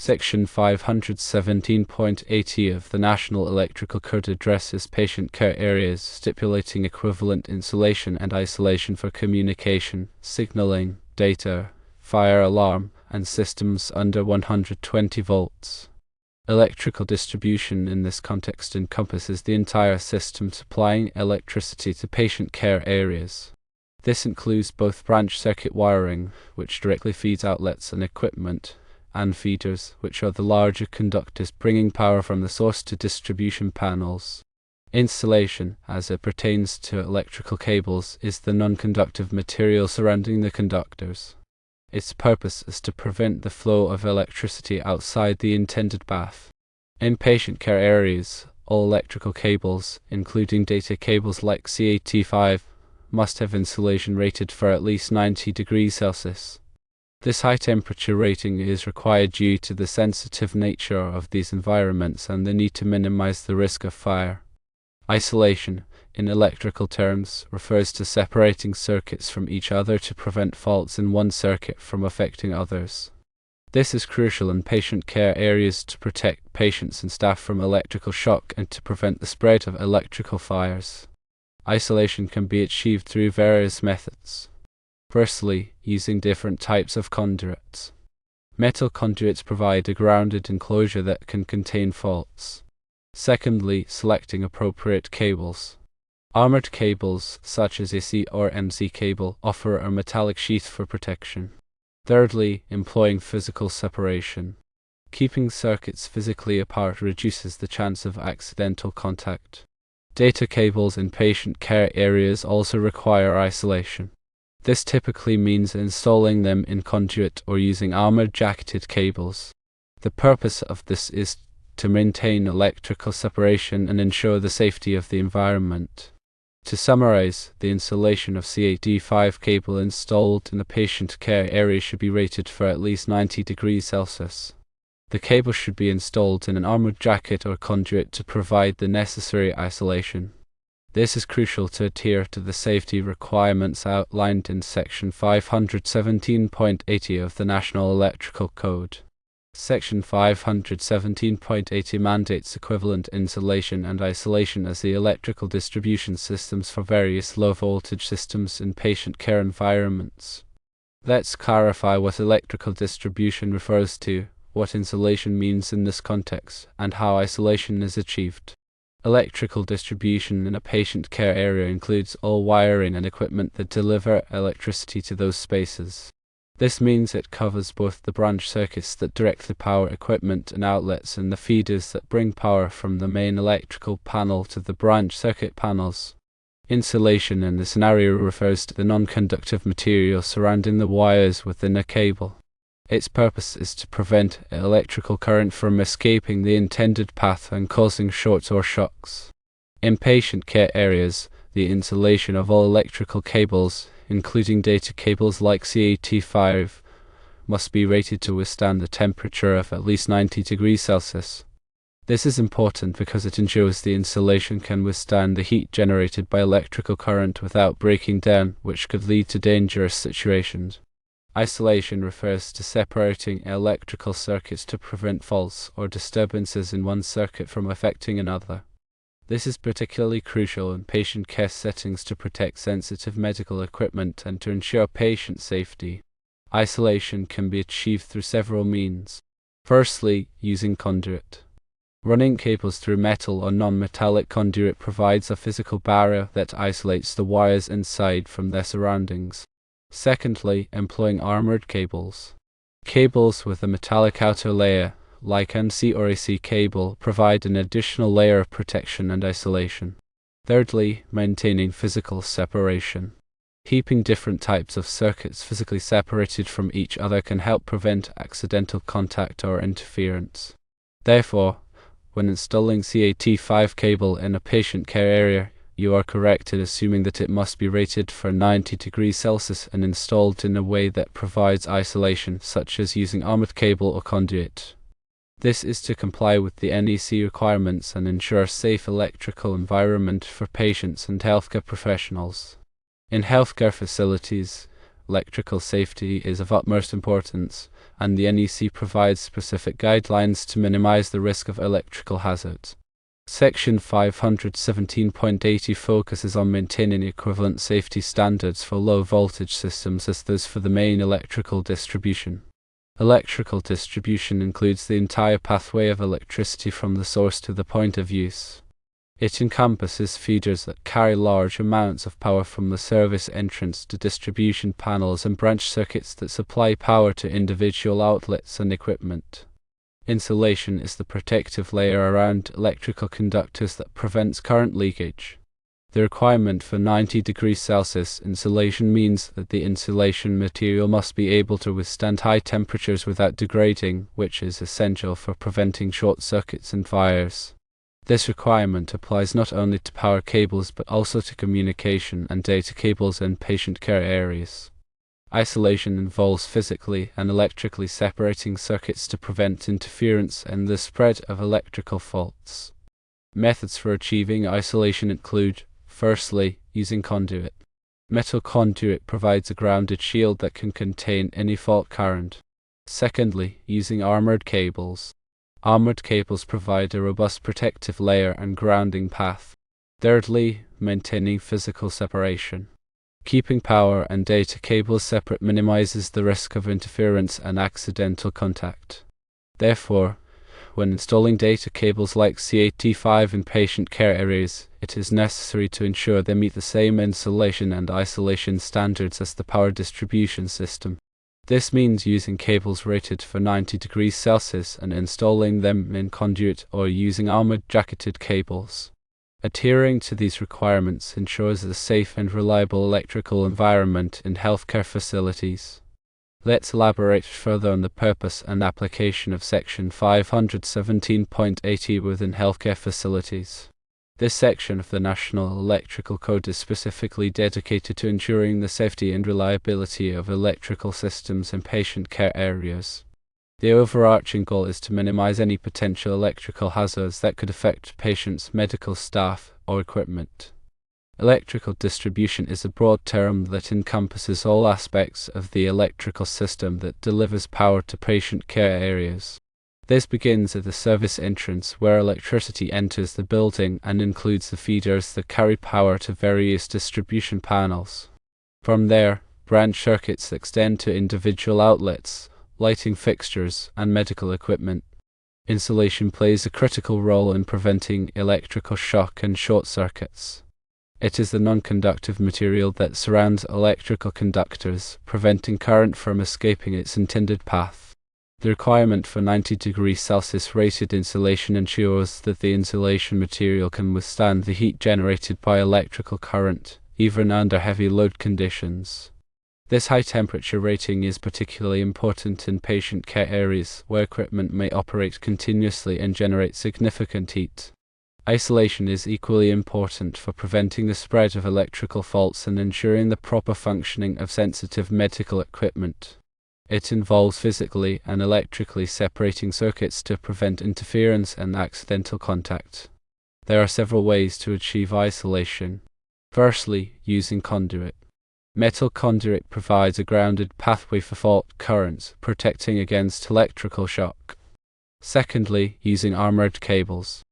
Section 517.80 of the National Electrical Code addresses patient care areas, stipulating equivalent insulation and isolation for communication, signaling, data, fire alarm, and systems under 120 volts. Electrical distribution in this context encompasses the entire system supplying electricity to patient care areas. This includes both branch circuit wiring, which directly feeds outlets and equipment, and feeders, which are the larger conductors bringing power from the source to distribution panels. Insulation, as it pertains to electrical cables, is the non-conductive material surrounding the conductors. Its purpose is to prevent the flow of electricity outside the intended path. In patient care areas, all electrical cables, including data cables like CAT5, must have insulation rated for at least 90 degrees Celsius. This high temperature rating is required due to the sensitive nature of these environments and the need to minimize the risk of fire. Isolation, in electrical terms, refers to separating circuits from each other to prevent faults in one circuit from affecting others. This is crucial in patient care areas to protect patients and staff from electrical shock and to prevent the spread of electrical fires. Isolation can be achieved through various methods. Firstly, using different types of conduits. Metal conduits provide a grounded enclosure that can contain faults. Secondly, selecting appropriate cables. Armored cables, such as AC or MC cable, offer a metallic sheath for protection. Thirdly, employing physical separation. Keeping circuits physically apart reduces the chance of accidental contact. Data cables in patient care areas also require isolation. This typically means installing them in conduit or using armored jacketed cables. The purpose of this is to maintain electrical separation and ensure the safety of the environment. To summarize, the insulation of CAT5 cable installed in the patient care area should be rated for at least 90 degrees Celsius. The cable should be installed in an armored jacket or conduit to provide the necessary isolation. This is crucial to adhere to the safety requirements outlined in Section 517.80 of the National Electrical Code. Section 517.80 mandates equivalent insulation and isolation as the electrical distribution systems for various low-voltage systems in patient care environments. Let's clarify what electrical distribution refers to, what insulation means in this context, and how isolation is achieved. Electrical distribution in a patient care area includes all wiring and equipment that deliver electricity to those spaces. This means it covers both the branch circuits that directly power equipment and outlets and the feeders that bring power from the main electrical panel to the branch circuit panels. Insulation in this scenario refers to the non-conductive material surrounding the wires within a cable. Its purpose is to prevent electrical current from escaping the intended path and causing shorts or shocks. In patient care areas, the insulation of all electrical cables, including data cables like CAT5, must be rated to withstand the temperature of at least 90 degrees Celsius. This is important because it ensures the insulation can withstand the heat generated by electrical current without breaking down, which could lead to dangerous situations. Isolation refers to separating electrical circuits to prevent faults or disturbances in one circuit from affecting another. This is particularly crucial in patient care settings to protect sensitive medical equipment and to ensure patient safety. Isolation can be achieved through several means. Firstly, using conduit. Running cables through metal or non-metallic conduit provides a physical barrier that isolates the wires inside from their surroundings. Secondly, employing armored cables. Cables with a metallic outer layer, like NC or AC cable, provide an additional layer of protection and isolation. Thirdly, maintaining physical separation. Keeping different types of circuits physically separated from each other can help prevent accidental contact or interference. Therefore, when installing CAT5 cable in a patient care area, you are correct in assuming that it must be rated for 90 degrees Celsius and installed in a way that provides isolation, such as using armored cable or conduit. This is to comply with the NEC requirements and ensure a safe electrical environment for patients and healthcare professionals. In healthcare facilities, electrical safety is of utmost importance, and the NEC provides specific guidelines to minimize the risk of electrical hazards. Section 517.80 focuses on maintaining equivalent safety standards for low-voltage systems as those for the main electrical distribution. Electrical distribution includes the entire pathway of electricity from the source to the point of use. It encompasses feeders that carry large amounts of power from the service entrance to distribution panels and branch circuits that supply power to individual outlets and equipment. Insulation is the protective layer around electrical conductors that prevents current leakage. The requirement for 90 degrees Celsius insulation means that the insulation material must be able to withstand high temperatures without degrading, which is essential for preventing short circuits and fires. This requirement applies not only to power cables but also to communication and data cables in patient care areas. Isolation involves physically and electrically separating circuits to prevent interference and the spread of electrical faults. Methods for achieving isolation include, firstly, using conduit. Metal conduit provides a grounded shield that can contain any fault current. Secondly, using armored cables. Armored cables provide a robust protective layer and grounding path. Thirdly, maintaining physical separation. Keeping power and data cables separate minimizes the risk of interference and accidental contact. Therefore, when installing data cables like CAT5 in patient care areas, it is necessary to ensure they meet the same insulation and isolation standards as the power distribution system. This means using cables rated for 90 degrees Celsius and installing them in conduit or using armored jacketed cables. Adhering to these requirements ensures a safe and reliable electrical environment in healthcare facilities. Let's elaborate further on the purpose and application of Section 517.80 within healthcare facilities. This section of the National Electrical Code is specifically dedicated to ensuring the safety and reliability of electrical systems in patient care areas. The overarching goal is to minimize any potential electrical hazards that could affect patients, medical staff, or equipment. Electrical distribution is a broad term that encompasses all aspects of the electrical system that delivers power to patient care areas. This begins at the service entrance, where electricity enters the building and includes the feeders that carry power to various distribution panels. From there, branch circuits extend to individual outlets, lighting fixtures, and medical equipment. Insulation plays a critical role in preventing electrical shock and short circuits. It is the non-conductive material that surrounds electrical conductors, preventing current from escaping its intended path. The requirement for 90 degrees Celsius rated insulation ensures that the insulation material can withstand the heat generated by electrical current, even under heavy load conditions. This high temperature rating is particularly important in patient care areas where equipment may operate continuously and generate significant heat. Isolation is equally important for preventing the spread of electrical faults and ensuring the proper functioning of sensitive medical equipment. It involves physically and electrically separating circuits to prevent interference and accidental contact. There are several ways to achieve isolation. Firstly, using conduit. Metal conduit provides a grounded pathway for fault currents, protecting against electrical shock. Secondly, using armored cables.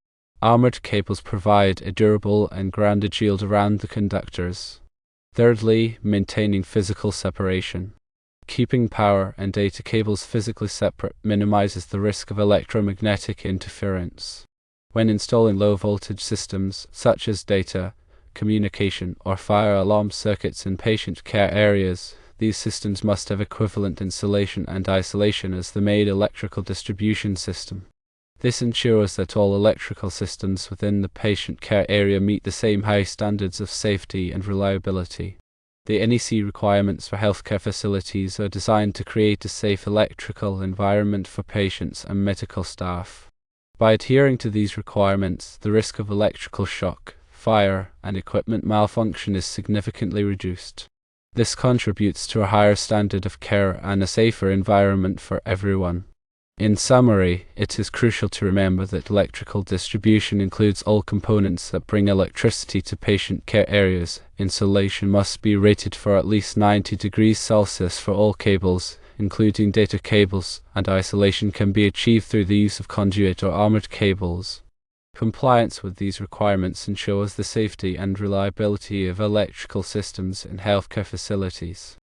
Armored cables provide a durable and grounded shield around the conductors. Thirdly, maintaining physical separation. Keeping power and data cables physically separate minimizes the risk of electromagnetic interference. When installing low-voltage systems, such as data, communication, or fire alarm circuits in patient care areas, these systems must have equivalent insulation and isolation as the main electrical distribution system. This ensures that all electrical systems within the patient care area meet the same high standards of safety and reliability. The NEC requirements for healthcare facilities are designed to create a safe electrical environment for patients and medical staff. By adhering to these requirements, the risk of electrical shock, fire, and equipment malfunction is significantly reduced. This contributes to a higher standard of care and a safer environment for everyone. In summary, it is crucial to remember that electrical distribution includes all components that bring electricity to patient care areas. Insulation must be rated for at least 90 degrees Celsius for all cables, including data cables, and isolation can be achieved through the use of conduit or armored cables. Compliance with these requirements ensures the safety and reliability of electrical systems in healthcare facilities.